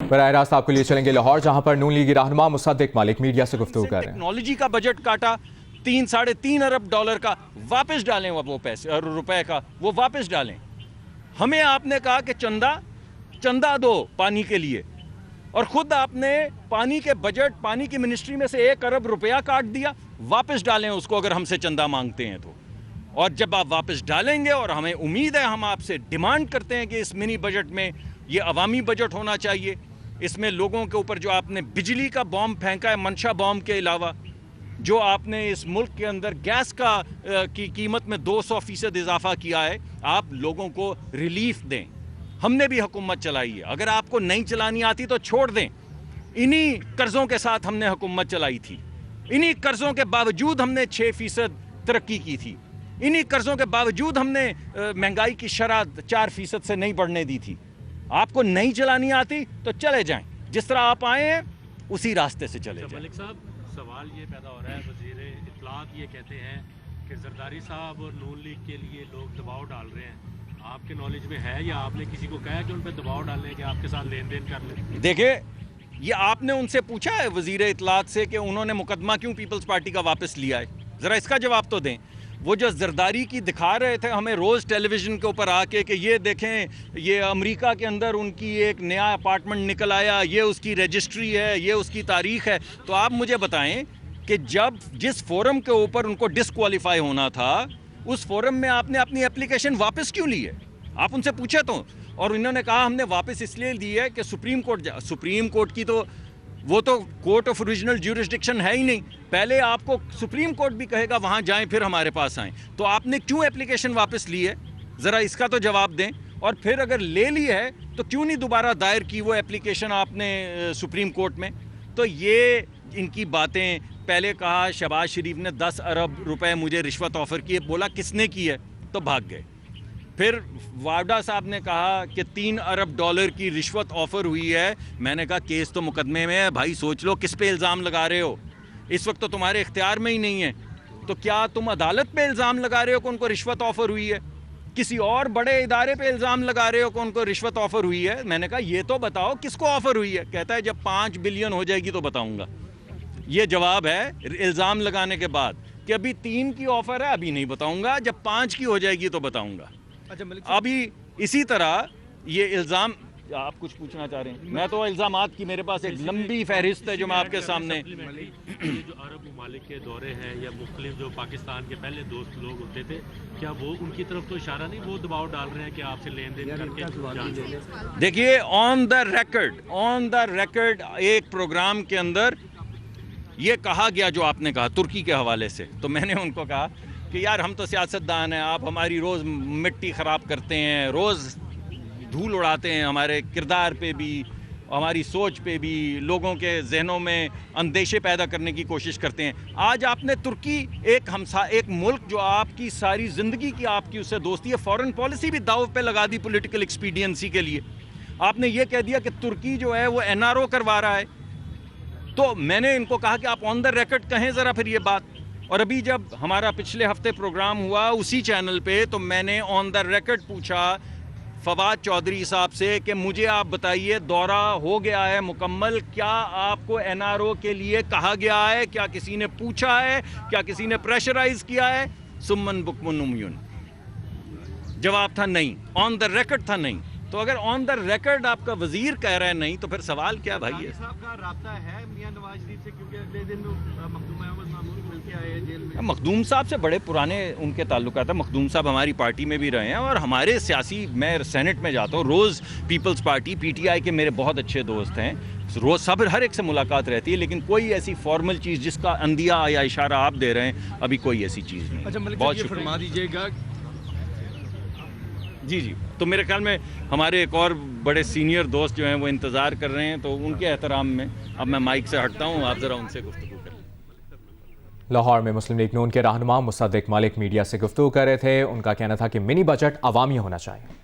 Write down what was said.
براہ راست آپ کے لیے چلیں گے لاہور، جہاں پر نون لیگی رہنما مصدق مالک میڈیا سے گفتگو کر رہے ہیں۔ ٹیکنالوجی کا بجٹ کاٹا 3.5 ارب ڈالر کا، واپس ڈالیں وہ پیسے روپے کا، وہ واپس ڈالیں۔ ہمیں آپ نے کہا کہ چندہ دو پانی کے لیے، اور خود آپ نے پانی کے بجٹ، پانی کی منسٹری میں سے 1 ارب روپیہ کاٹ دیا۔ واپس ڈالیں اس کو اگر ہم سے چندہ مانگتے ہیں تو، اور جب آپ واپس ڈالیں گے، اور ہمیں امید ہے، ہم آپ سے ڈیمانڈ کرتے ہیں کہ اس منی بجٹ میں یہ عوامی بجٹ ہونا چاہیے، اس میں لوگوں کے اوپر جو آپ نے بجلی کا بام پھینکا ہے منشا بام کے علاوہ، جو آپ نے اس ملک کے اندر گیس کی قیمت میں 200% اضافہ کیا ہے، آپ لوگوں کو ریلیف دیں۔ ہم نے بھی حکومت چلائی ہے، اگر آپ کو نہیں چلانی آتی تو چھوڑ دیں۔ انہی قرضوں کے ساتھ ہم نے حکومت چلائی تھی، انہی قرضوں کے باوجود ہم نے 6% ترقی کی تھی، انہی قرضوں کے باوجود ہم نے مہنگائی کی شرح 4% سے نہیں بڑھنے دی تھی۔ آپ کو نہیں چلانی آتی تو چلے جائیں، جس طرح آپ آئے ہیں اسی راستے سے چلے جائیں۔ ملک صاحب، سوال یہ پیدا ہو رہا ہے، وزیر اطلاعات یہ کہتے ہیں کہ زرداری صاحب اور نون لیگ کے لیے لوگ دباؤ ڈال رہے ہیں، آپ کے نالج میں ہے یا آپ نے کسی کو کہا کہ ان پہ دباؤ ڈالیں کہ آپ کے ساتھ لین دین کر لیں؟ دیکھیں، یہ آپ نے ان سے پوچھا ہے وزیر اطلاعات سے کہ انہوں نے مقدمہ کیوں پیپلز پارٹی کا واپس لیا ہے؟ ذرا اس کا جواب تو دیں۔ وہ جو زرداری کی دکھا رہے تھے ہمیں روز ٹیلی ویژن کے اوپر آ کے کہ یہ دیکھیں، یہ امریکہ کے اندر ان کی ایک نیا اپارٹمنٹ نکل آیا، یہ اس کی رجسٹری ہے، یہ اس کی تاریخ ہے، تو آپ مجھے بتائیں کہ جس فورم کے اوپر ان کو ڈسکوالیفائی ہونا تھا، اس فورم میں آپ نے اپنی اپلیکیشن واپس کیوں لی ہے؟ آپ ان سے پوچھے تو، اور انہوں نے کہا ہم نے واپس اس لیے دی ہے کہ سپریم کورٹ کی تو وہ تو کورٹ آف اوریجنل جیورسڈکشن ہے ہی نہیں، پہلے آپ کو سپریم کورٹ بھی کہے گا وہاں جائیں پھر ہمارے پاس آئیں، تو آپ نے کیوں اپلیکیشن واپس لی ہے؟ ذرا اس کا تو جواب دیں، اور پھر اگر لے لی ہے تو کیوں نہیں دوبارہ دائر کی وہ اپلیکیشن آپ نے سپریم کورٹ میں؟ تو یہ ان کی باتیں، پہلے کہا شہباز شریف نے 10 ارب روپے مجھے رشوت آفر کی ہے، بولا کس نے کی ہے تو بھاگ گئے۔ پھر واڈا صاحب نے کہا کہ 3 ارب ڈالر کی رشوت آفر ہوئی ہے، میں نے کہا کیس تو مقدمے میں ہے بھائی، سوچ لو کس پہ الزام لگا رہے ہو، اس وقت تو تمہارے اختیار میں ہی نہیں ہے، تو کیا تم عدالت پہ الزام لگا رہے ہو کہ ان کو رشوت آفر ہوئی ہے؟ کسی اور بڑے ادارے پہ الزام لگا رہے ہو کہ ان کو رشوت آفر ہوئی ہے؟ میں نے کہا یہ تو بتاؤ کس کو آفر ہوئی ہے؟ کہتا ہے جب 5 بلین ہو جائے گی تو بتاؤں گا۔ یہ جواب ہے الزام لگانے کے بعد کہ ابھی 3 کی آفر ہے، ابھی نہیں بتاؤں گا، جب 5 کی ہو جائے گی تو بتاؤں گا۔ ابھی اسی طرح یہ الزام، آپ کچھ پوچھنا چاہ رہے ہیں؟ میں تو الزامات کی میرے پاس ایک لمبی فہرست ہے جو میں آپ کے سامنے۔ یہ جو عرب ممالک کے دورے ہیں یا مختلف جو پاکستان کے پہلے دوست لوگ ہوتے تھے، کیا وہ ان کی طرف تو اشارہ نہیں، وہ دباؤ ڈال رہے ہیں کہ آپ سے لین دین کر کے جان لیں؟ دیکھیے، آن دا ریکرڈ ایک پروگرام کے اندر یہ کہا گیا جو آپ نے کہا ترکی کے حوالے سے، تو میں نے ان کو کہا کہ یار ہم تو سیاستدان ہیں، آپ ہماری روز مٹی خراب کرتے ہیں، روز دھول اڑاتے ہیں ہمارے کردار پہ بھی، ہماری سوچ پہ بھی، لوگوں کے ذہنوں میں اندیشے پیدا کرنے کی کوشش کرتے ہیں۔ آج آپ نے ترکی، ایک ملک جو آپ کی ساری زندگی کی آپ کی اس سے دوستی ہے، فورن پالیسی بھی داؤ پہ لگا دی پولیٹیکل ایکسپیڈینسی کے لیے۔ آپ نے یہ کہہ دیا کہ ترکی جو ہے وہ NRO کروا رہا ہے، تو میں نے ان کو کہا کہ آپ آن دا ریکارڈ کہیں ذرا پھر یہ بات۔ اور ابھی جب ہمارا پچھلے ہفتے پروگرام ہوا اسی چینل پہ، تو میں نے آن دا ریکارڈ پوچھا فواد چودھری صاحب سے کہ مجھے آپ بتائیے دورہ ہو گیا ہے مکمل، کیا آپ کو NRO کے لیے کہا گیا ہے؟ کیا کسی نے پوچھا ہے؟ کیا کسی نے پریشرائز کیا ہے؟ سمن بکمن امیون، جواب تھا نہیں، آن دا ریکارڈ تھا نہیں۔ تو اگر آن دا ریکارڈ آپ کا وزیر کہہ رہا ہے نہیں، تو پھر سوال کیا بھائی ہے؟ صاحب کا رابطہ ہے میاں نواز شریف سے، کیونکہ اگلے دن مخدوم احمد مامون مل کے آئے جیل میں؟ مخدوم صاحب سے بڑے پرانے ان کے تعلقات ہیں، مخدوم صاحب ہماری پارٹی میں بھی رہے ہیں، اور ہمارے سیاسی، میں سینٹ میں جاتا ہوں روز، پیپلز پارٹی PTI کے میرے بہت اچھے دوست ہیں، روز ہر ایک سے ملاقات رہتی ہے، لیکن کوئی ایسی فارمل چیز جس کا اندیا یا اشارہ آپ دے رہے ہیں، ابھی کوئی ایسی چیز نہیں۔ بہت شکریہ، فرما دیجیے گا۔ جی، تو میرے خیال میں ہمارے ایک اور بڑے سینئر دوست جو ہیں وہ انتظار کر رہے ہیں، تو ان کے احترام میں اب میں مائک سے ہٹتا ہوں، آپ ذرا ان سے گفتگو کریں۔ لاہور میں مسلم لیگ نون کے رہنما مصدق مالک میڈیا سے گفتگو کر رہے تھے، ان کا کہنا تھا کہ منی بجٹ عوامی ہونا چاہیے۔